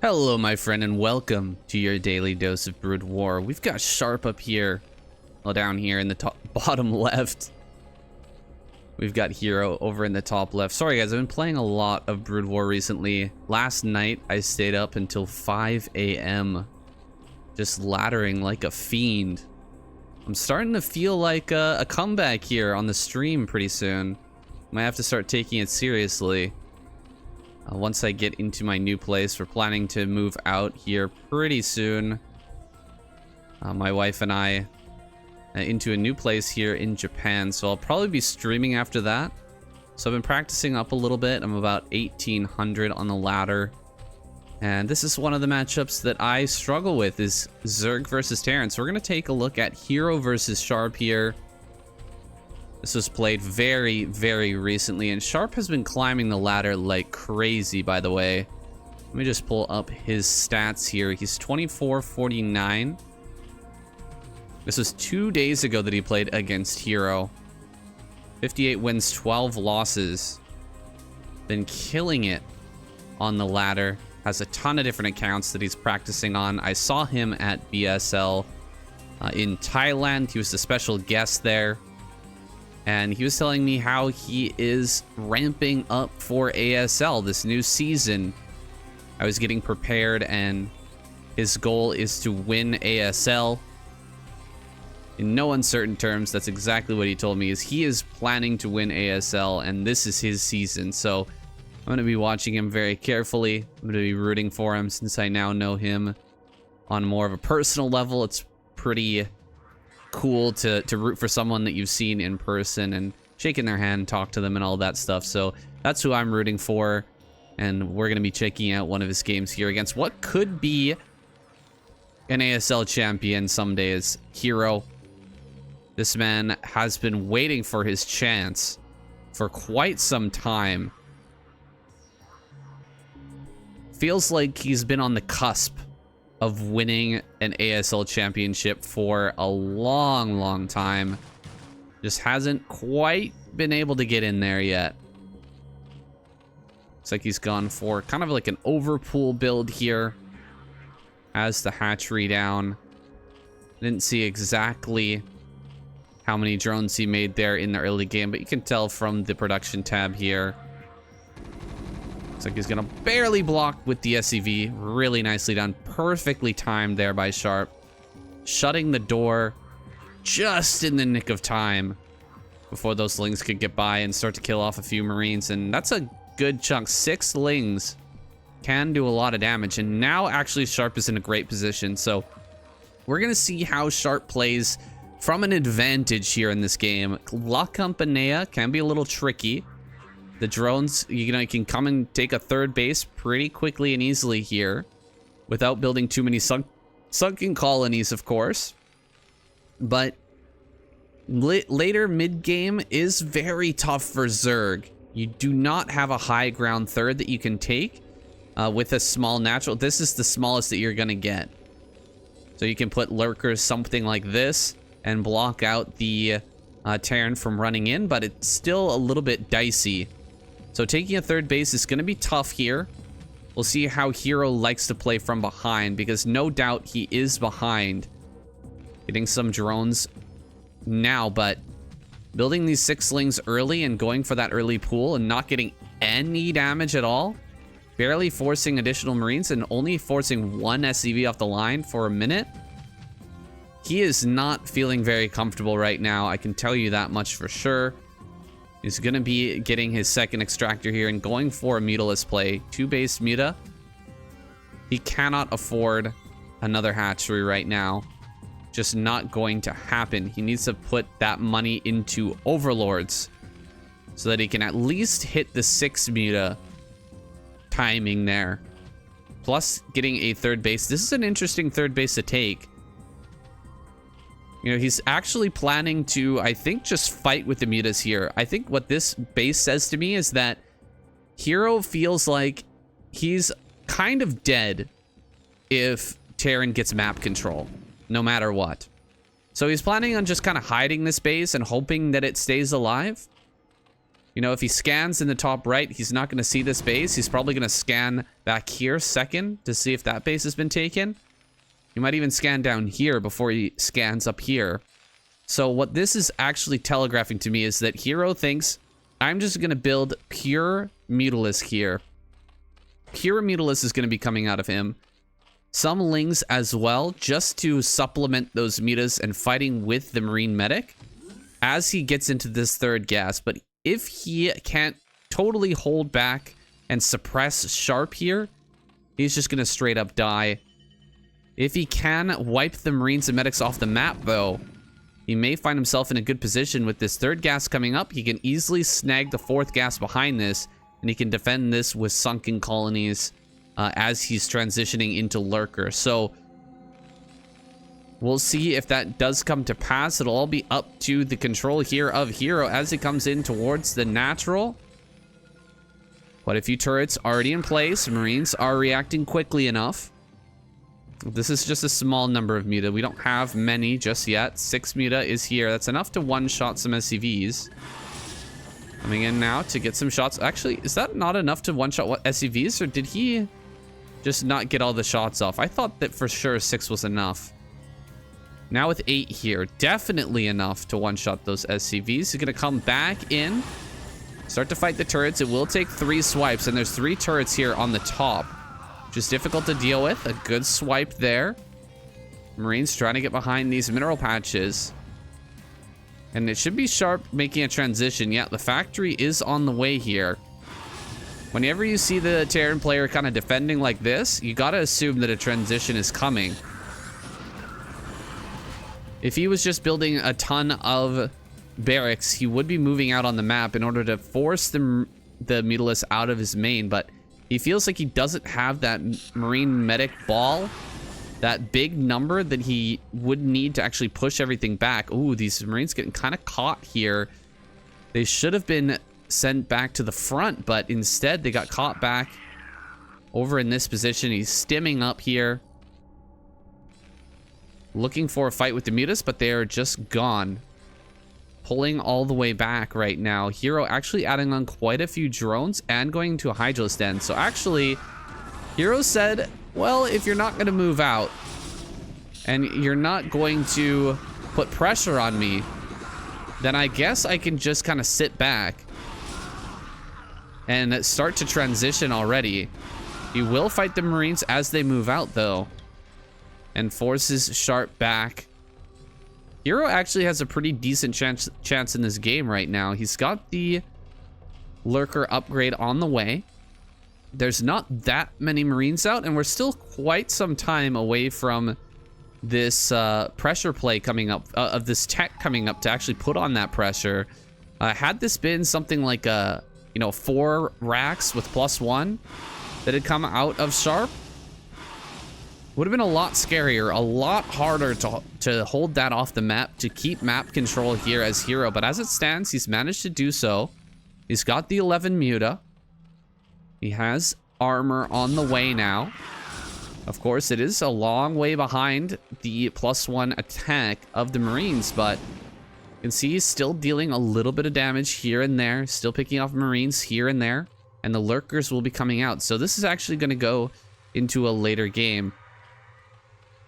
Hello, my friend, and welcome to your daily dose of Broodwar. We've got Sharp up here, well, down here in the top, bottom left. We've got Hero over in the top left. Sorry, guys, I've been playing a lot of Broodwar recently. Last night, I stayed up until 5 a.m. just laddering like a fiend. I'm starting to feel like a comeback here on the stream pretty soon. Might have to start taking it seriously. Once I get into my new place, we're planning to move out here pretty soon. My wife and I into a new place here in Japan, so I'll probably be streaming after that. So I've been practicing up a little bit. I'm about 1800 on the ladder. And this is one of the matchups that I struggle with, is Zerg versus Terran. So we're going to take a look at Hero versus Sharp here. This was played very, very recently, and Sharp has been climbing the ladder like crazy, by the way. Let me just pull up his stats here. He's 24-49. This was 2 days ago that he played against Hero. 58 wins, 12 losses. Been killing it on the ladder. Has a ton of different accounts that he's practicing on. I saw him at BSL in Thailand. He was a special guest there. And he was telling me how he is ramping up for ASL this new season. I was getting prepared, and his goal is to win ASL. In no uncertain terms, that's exactly what he told me, is he is planning to win ASL, and this is his season. So I'm going to be watching him very carefully. I'm going to be rooting for him since I now know him on more of a personal level. It's pretty cool to root for someone that you've seen in person and shaking their hand, talk to them and all that stuff. So that's who I'm rooting for, and we're going to be checking out one of his games here against what could be an ASL champion someday, is Hero. This man has been waiting for his chance for quite some time. Feels like he's been on the cusp of winning an ASL championship for a long time. Just hasn't quite been able to get in there yet. Looks like he's gone for kind of like an overpool build here. Has the hatchery down. Didn't see exactly how many drones he made there in the early game, but you can tell from the production tab here. Looks like he's gonna barely block with the SCV. Really nicely done. Perfectly timed there by Sharp. Shutting the door just in the nick of time before those lings could get by and start to kill off a few Marines. And that's a good chunk. 6 lings can do a lot of damage. And now actually Sharp is in a great position. So we're gonna see how Sharp plays from an advantage here in this game. La Campanea can be a little tricky. The drones, you can come and take a third base pretty quickly and easily here without building too many sunken colonies, of course. But later mid-game is very tough for Zerg. You do not have a high ground third that you can take with a small natural. This is the smallest that you're going to get. So you can put lurkers, something like this, and block out the Terran from running in, but it's still a little bit dicey. So taking a third base is going to be tough here. We'll see how Hero likes to play from behind, because no doubt he is behind. Getting some drones now, but building these 6 slings early and going for that early pool and not getting any damage at all. Barely forcing additional Marines and only forcing 1 SCV off the line for a minute. He is not feeling very comfortable right now. I can tell you that much for sure. He's going to be getting his second extractor here and going for a mutaless play. 2 base muta. He cannot afford another hatchery right now. Just not going to happen. He needs to put that money into overlords so that he can at least hit the 6 muta timing there. Plus getting a third base. This is an interesting third base to take. You know, he's actually planning to, I think, just fight with the mutas here. I think what this base says to me is that Hero feels like he's kind of dead if Terran gets map control, no matter what. So he's planning on just kind of hiding this base and hoping that it stays alive. You know, if he scans in the top right, he's not going to see this base. He's probably going to scan back here second to see if that base has been taken. He might even scan down here before he scans up here. So what this is actually telegraphing to me is that Hero thinks, I'm just going to build pure Mutalisk here. Pure Mutalisk is going to be coming out of him. Some Lings as well, just to supplement those Mutas and fighting with the Marine Medic as he gets into this third gas. But if he can't totally hold back and suppress Sharp here, he's just going to straight up die. If he can wipe the Marines and Medics off the map, though, he may find himself in a good position with this third gas coming up. He can easily snag the fourth gas behind this, and he can defend this with sunken colonies as he's transitioning into Lurker. So we'll see if that does come to pass. It'll all be up to the control here of Hero as he comes in towards the natural. Quite a few turrets already in place. Marines are reacting quickly enough. This is just a small number of Muta. We don't have many just yet. 6 Muta is here. That's enough to one-shot some SCVs. Coming in now to get some shots. Actually, is that not enough to one-shot what SCVs? Or did he just not get all the shots off? I thought that for sure 6 was enough. Now with 8 here, definitely enough to one-shot those SCVs. He's going to come back in, start to fight the turrets. It will take 3 swipes, and there's 3 turrets here on the top, which is difficult to deal with. A good swipe there. Marines trying to get behind these mineral patches. And it should be Sharp making a transition. Yeah, the factory is on the way here. Whenever you see the Terran player kind of defending like this, you got to assume that a transition is coming. If he was just building a ton of barracks, he would be moving out on the map in order to force the Mutalisk out of his main, but he feels like he doesn't have that Marine Medic ball, that big number that he would need to actually push everything back. Ooh, these Marines getting kind of caught here. They should have been sent back to the front, but instead they got caught back over in this position. He's stimming up here, looking for a fight with the Mutas, but they are just gone. Pulling all the way back right now. Hero actually adding on quite a few drones and going to a Hydralisk den. So actually, Hero said, well, if you're not going to move out and you're not going to put pressure on me, then I guess I can just kind of sit back and start to transition already. He will fight the Marines as they move out, though, and forces Sharp back. Hero actually has a pretty decent chance in this game right now. He's got the Lurker upgrade on the way. There's not that many Marines out, and we're still quite some time away from this pressure play coming up, of this tech coming up to actually put on that pressure. Had this been something like a, 4 racks with +1 that had come out of Sharp, would have been a lot scarier, a lot harder to hold that off the map, to keep map control here as Hero. But as it stands, he's managed to do so. He's got the 11 Muta. He has armor on the way now. Of course, it is a long way behind the +1 attack of the Marines, but you can see he's still dealing a little bit of damage here and there, still picking off Marines here and there, and the Lurkers will be coming out. So this is actually going to go into a later game.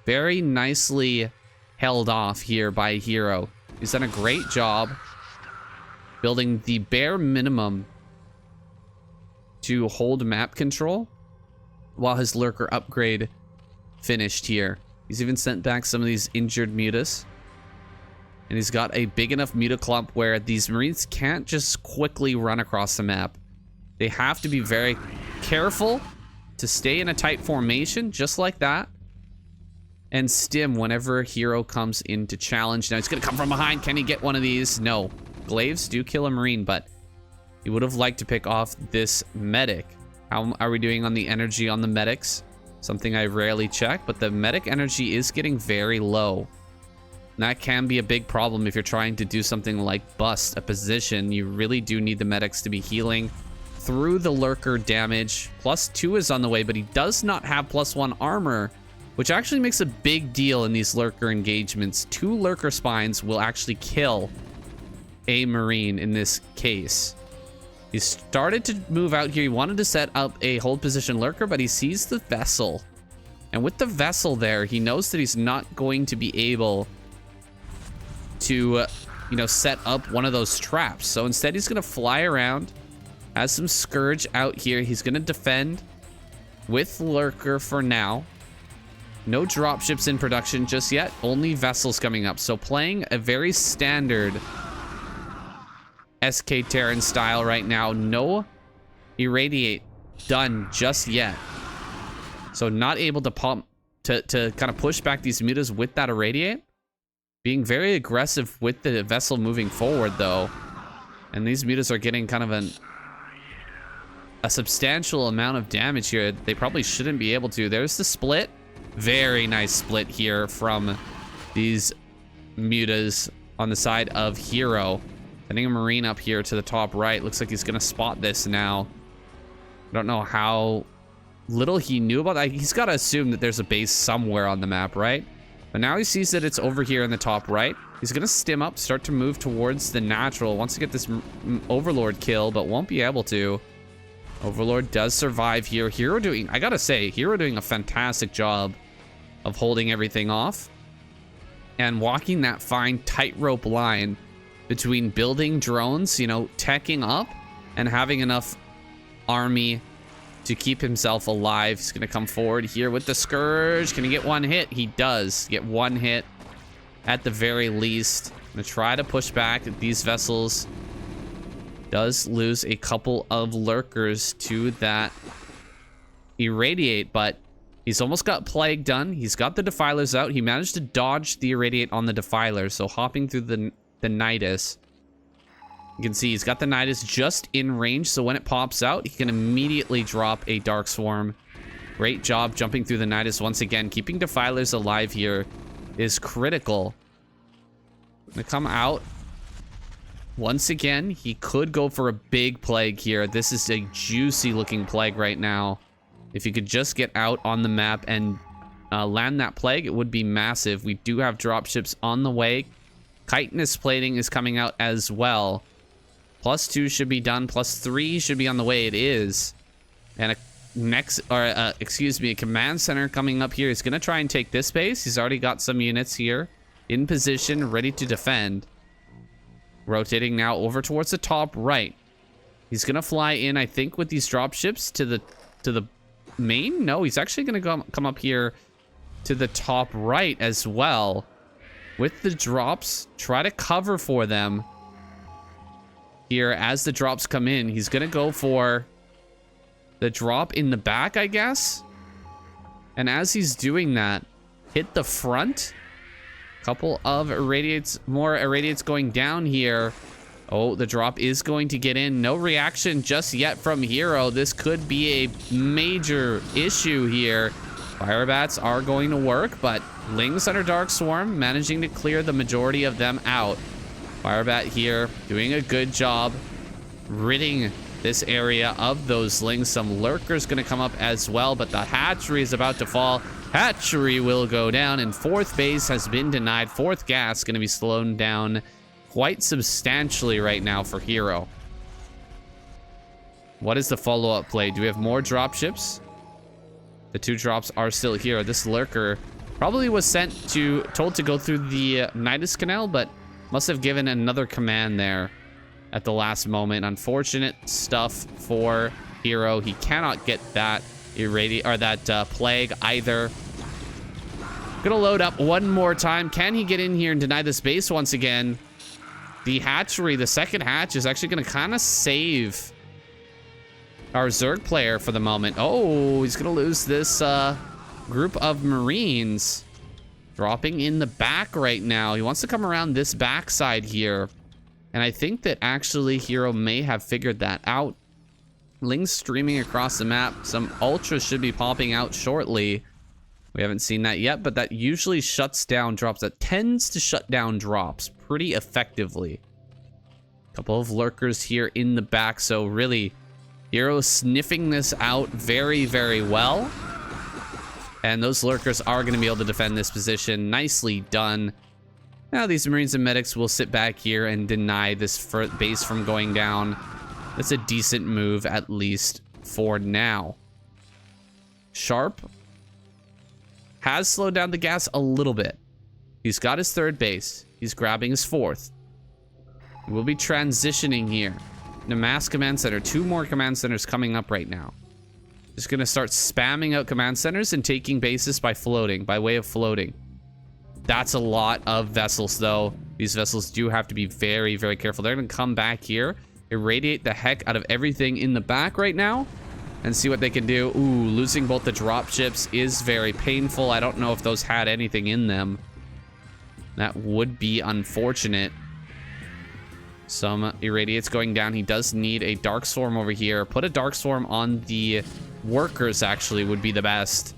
Very nicely held off here by Hero. He's done a great job building the bare minimum to hold map control while his Lurker upgrade finished here. He's even sent back some of these injured Mutas. And he's got a big enough Muta clump where these Marines can't just quickly run across the map. They have to be very careful to stay in a tight formation, just like that, and stim whenever Hero comes in to challenge. Now he's going to come from behind. Can he get one of these? No. Glaives do kill a Marine, but he would have liked to pick off this medic. How are we doing on the energy on the medics? Something I rarely check, but the medic energy is getting very low. And that can be a big problem if you're trying to do something like bust a position. You really do need the medics to be healing through the Lurker damage. +2 is on the way, but he does not have +1 armor, which actually makes a big deal in these Lurker engagements. 2 Lurker spines will actually kill a Marine in this case. He started to move out here. He wanted to set up a hold position lurker, but he sees the vessel. And with the vessel there, he knows that he's not going to be able to, you know, set up one of those traps. So instead, he's going to fly around, has some Scourge out here. He's going to defend with lurker for now. No dropships in production just yet. Only vessels coming up. So playing a very standard SK Terran style right now. No irradiate done just yet. So not able to pump to kind of push back these mutas with that irradiate. Being very aggressive with the vessel moving forward though. And these mutas are getting kind of a substantial amount of damage here. They probably shouldn't be able to. There's the split. Very nice split here from these mutas on the side of Hero. Sending a Marine up here to the top right. Looks like he's going to spot this now. I don't know how little he knew about that. He's got to assume that there's a base somewhere on the map, right? But now he sees that it's over here in the top right. He's going to stim up, start to move towards the natural. Wants to get this Overlord kill, but won't be able to. Overlord does survive here. Hero doing, I gotta say, Hero doing a fantastic job of holding everything off and walking that fine tightrope line between building drones, you know, teching up and having enough army to keep himself alive. He's gonna come forward here with the Scourge. Can he get one hit? He does get one hit at the very least. Gonna try to push back at these vessels. Does lose a couple of lurkers to that irradiate, but he's almost got plague done. He's got the defilers out. He managed to dodge the irradiate on the defiler, so hopping through the nidus. You can see he's got the nidus just in range, so when it pops out, he can immediately drop a dark swarm. Great job jumping through the nidus once again. Keeping defilers alive here is critical. Gonna come out. Once again, he could go for a big plague here. This is a juicy looking plague right now. If he could just get out on the map and land that plague, it would be massive. We do have dropships on the way. Chitinous plating is coming out as well. +2 should be done. +3 should be on the way. It is. And a command center coming up here. He's going to try and take this base. He's already got some units here in position, ready to defend. Rotating now over towards the top right. He's gonna fly in, I think, with these dropships to the main. No, he's actually gonna come up here to the top right as well with the drops. Try to cover for them here as the drops come in. He's gonna go for the drop in the back, I guess. And as he's doing that, hit the front. Couple of irradiates, more irradiates going down here. Oh, the drop is going to get in. No reaction just yet from Hero. This could be a major issue here. Fire bats are going to work, but Lings under Dark Swarm managing to clear the majority of them out. Firebat here doing a good job ridding this area of those Lings. Some lurkers going to come up as well, but the hatchery is about to fall. Hatchery will go down, and fourth base has been denied. Fourth gas going to be slowed down quite substantially right now for Hero. What is the follow-up play? Do we have more dropships? The 2 drops are still here. This lurker probably was told to go through the Nidus Canal, but must have given another command there at the last moment. Unfortunate stuff for Hero. He cannot get that plague either. Gonna load up one more time. Can he get in here and deny this base once again? The hatchery, the second hatch, is actually gonna kind of save our Zerg player for the moment. Oh, he's gonna lose this group of Marines. Dropping in the back right now. He wants to come around this backside here. And I think that actually Hero may have figured that out. Lings streaming across the map. Some ultras should be popping out shortly. We haven't seen that yet, but that usually shuts down drops. That tends to shut down drops pretty effectively. A couple of lurkers here in the back. So really, Hero sniffing this out very, very well. And those lurkers are going to be able to defend this position. Nicely done. Now these Marines and medics will sit back here and deny this base from going down. That's a decent move, at least for now. Sharp has slowed down the gas a little bit. He's got his third base. He's grabbing his fourth. We'll be transitioning here. Namask Command Center. 2 more command centers coming up right now. Just gonna start spamming out command centers and taking bases by floating, by way of floating. That's a lot of vessels, though. These vessels do have to be very, very careful. They're gonna come back here, irradiate the heck out of everything in the back right now, and see what they can do. Ooh, losing both the drop ships is very painful. I don't know if those had anything in them. That would be unfortunate. Some irradiates going down. He does need a Dark Swarm over here. Put a Dark Swarm on the workers, actually, would be the best.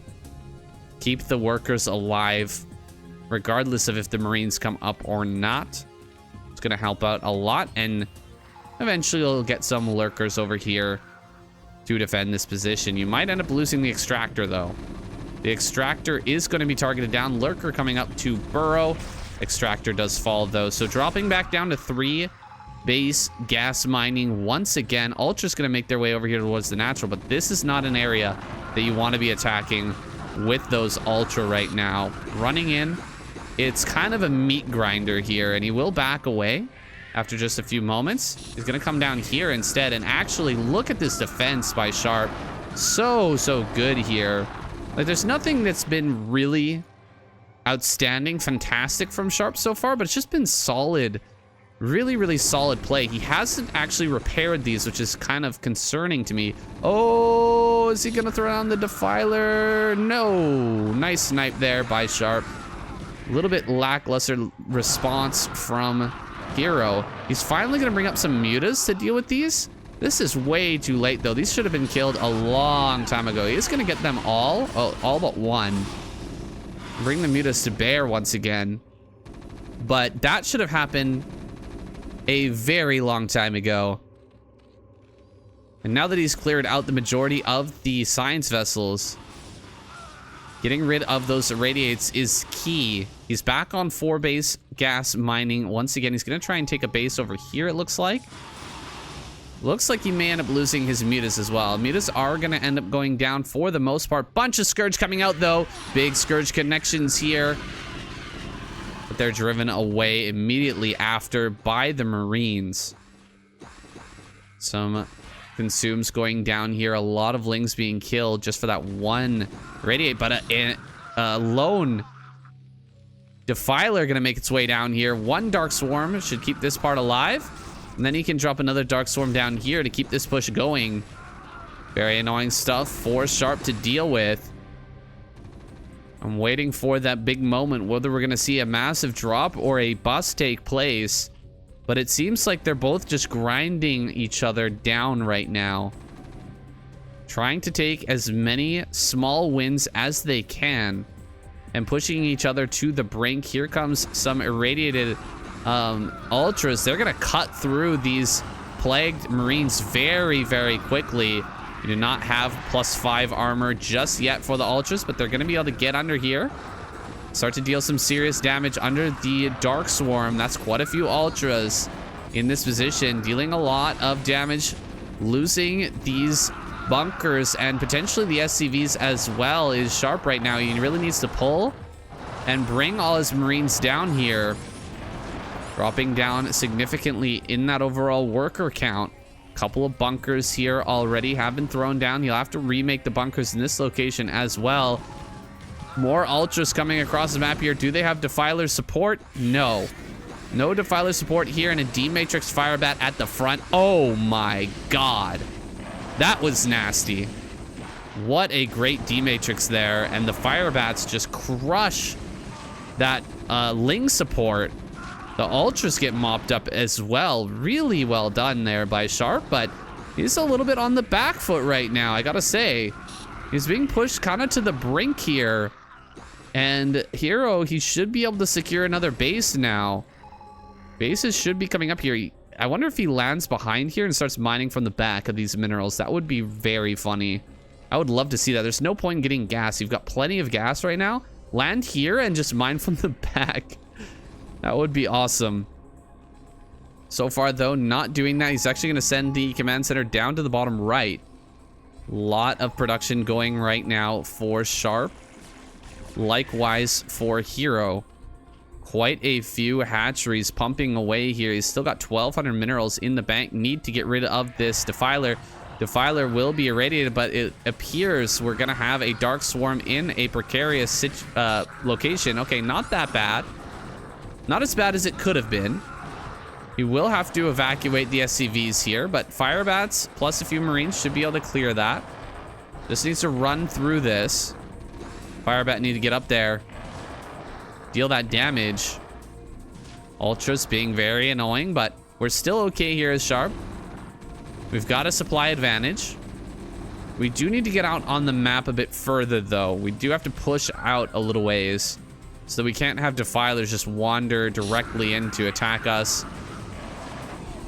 Keep the workers alive, regardless of if the Marines come up or not. It's going to help out a lot, and eventually you'll get some lurkers over here to defend this position. You might end up losing the extractor, though. The extractor is going to be targeted down. Lurker coming up to burrow. Extractor does fall, though. So dropping back down to 3 base gas mining once again. Ultra's going to make their way over here towards the natural, but this is not an area that you want to be attacking with those Ultra right now. Running in, it's kind of a meat grinder here, and he will back away after just a few moments. He's going to come down here instead, and actually look at this defense by Sharp. So good here. Like, there's nothing that's been really outstanding, fantastic from Sharp so far, but it's just been solid. Really solid play. He hasn't actually repaired these, which is kind of concerning to me. Oh, is he gonna throw down the Defiler? No. Nice snipe there by Sharp. A little bit lackluster response from Hero. He's finally gonna bring up some mutas to deal with these. This is way too late, though. These should have been killed a long time ago. He's gonna get them all but one. Bring the mutas to bear once again. But that should have happened a very long time ago. And now that he's cleared out the majority of the science vessels, getting rid of those irradiates is key. He's back on 4 base gas mining once again. He's going to try and take a base over here, it looks like. Looks like he may end up losing his mutas as well. Mutas are going to end up going down for the most part. Bunch of Scourge coming out, though. Big Scourge connections here. But they're driven away immediately after by the Marines. Some consumes going down here. A lot of Lings being killed just for that one radiate. But a lone Defiler going to make its way down here. 1 Dark Swarm should keep this part alive. And then he can drop another Dark Swarm down here to keep this push going. Very annoying stuff for Sharp to deal with. I'm waiting for that big moment, whether we're going to see a massive drop or a bust take place. But it seems like they're both just grinding each other down right now. Trying to take as many small wins as they can. And pushing each other to the brink. Here comes some irradiated Ultras. They're going to cut through these plagued Marines very quickly. We do not have +5 armor just yet for the Ultras, but they're going to be able to get under here. Start to deal some serious damage under the Dark Swarm. That's quite a few Ultras in this position, dealing a lot of damage, losing these bunkers and potentially the SCVs as well. Is Sharp right now. He really needs to pull and bring all his Marines down here. Dropping down significantly in that overall worker count. Couple of bunkers here already have been thrown down. He'll have to remake the bunkers in this location as well. More Ultras coming across the map here. Do they have Defiler support? No. No Defiler support here, and a D-Matrix Firebat at the front. Oh my god. That was nasty. What a great D-Matrix there. And the Firebats just crush that Ling support. The Ultras get mopped up as well. Really well done there by Sharp, but he's a little bit on the back foot right now, I gotta say. He's being pushed kind of to the brink here. And Hero, he should be able to secure another base now. Bases should be coming up here. I wonder if he lands behind here and starts mining from the back of these minerals. That would be very funny. I would love to see that. There's no point in getting gas. You've got plenty of gas right now. Land here and just mine from the back. That would be awesome. So far, though, not doing that. He's actually going to send the command center down to the bottom right. Lot of production going right now for Sharp. Likewise for Hero. Quite a few hatcheries pumping away here. He's still got 1,200 minerals in the bank. Need to get rid of this Defiler. Defiler will be irradiated, but it appears we're going to have a Dark Swarm in a precarious location. Okay, not that bad. Not as bad as it could have been. He will have to evacuate the SCVs here, but Fire Bats plus a few Marines should be able to clear that. Just needs to run through this. Fire Bat need to get up there. Deal that damage. Ultra's being very annoying, but we're still okay here as Sharp. We've got a supply advantage. We do need to get out on the map a bit further, though. We do have to push out a little ways so that we can't have Defilers just wander directly in to attack us.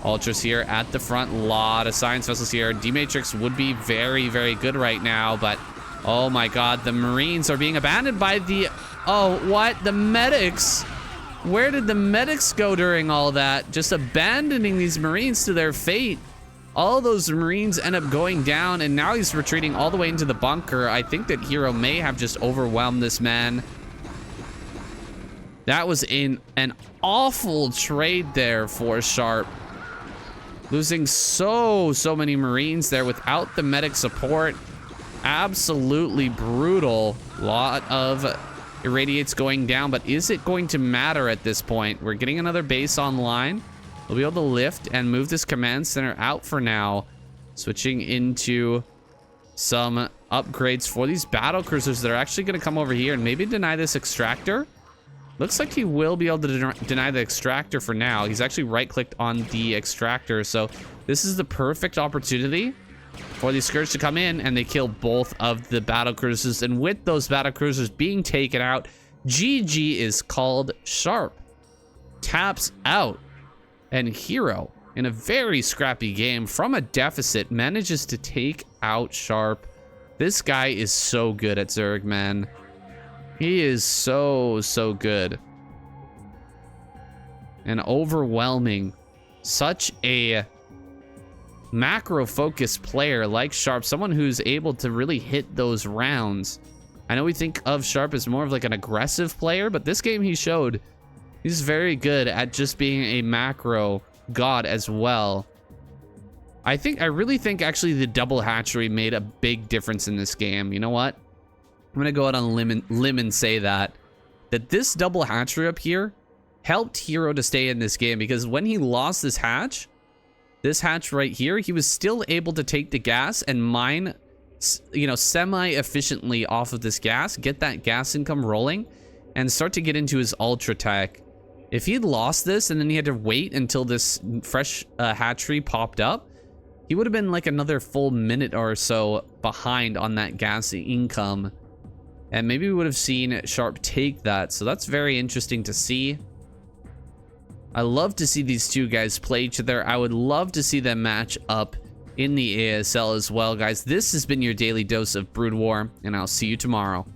Ultras here at the front. A lot of science vessels here. D-Matrix would be very, very good right now, but oh my god, the Marines are being abandoned by the... Oh, what? The medics? Where did the medics go during all that? Just abandoning these Marines to their fate. All those Marines end up going down, and now he's retreating all the way into the bunker. I think that Hero may have just overwhelmed this man. That was an awful trade there for Sharp. Losing so many Marines there without the medic support. Absolutely brutal. Lot of irradiates going down, but is it going to matter at this point? We're getting another base online. We'll be able to lift and move this command center out for now. Switching into some upgrades for these battle cruisers that are actually going to come over here and maybe deny this extractor. Looks like he will be able to deny the extractor for now. He's actually right-clicked on the extractor, so this is the perfect opportunity for these Scourge to come in, and they kill both of the battle cruisers. And with those battle cruisers being taken out, GG is called. Sharp taps out, and Hero, in a very scrappy game from a deficit, manages to take out Sharp. This guy is so good at Zerg, man. He is so good. And overwhelming. Such a macro-focused player like Sharp, someone who's able to really hit those rounds. I know we think of Sharp as more of like an aggressive player, but this game he showed he's very good at just being a macro god as well. I really think actually the double hatchery made a big difference in this game. You know what? I'm gonna go out on a limb and say that this double hatchery up here helped Hero to stay in this game, because when he lost this hatch right here, he was still able to take the gas and mine, you know, semi-efficiently off of this gas, get that gas income rolling, and start to get into his ultra tech. If he'd lost this and then he had to wait until this fresh hatchery popped up, he would have been like another full minute or so behind on that gas income. And maybe we would have seen Sharp take that. So that's very interesting to see. I love to see these two guys play each other. I would love to see them match up in the ASL as well, guys. This has been your daily dose of Brood War, and I'll see you tomorrow.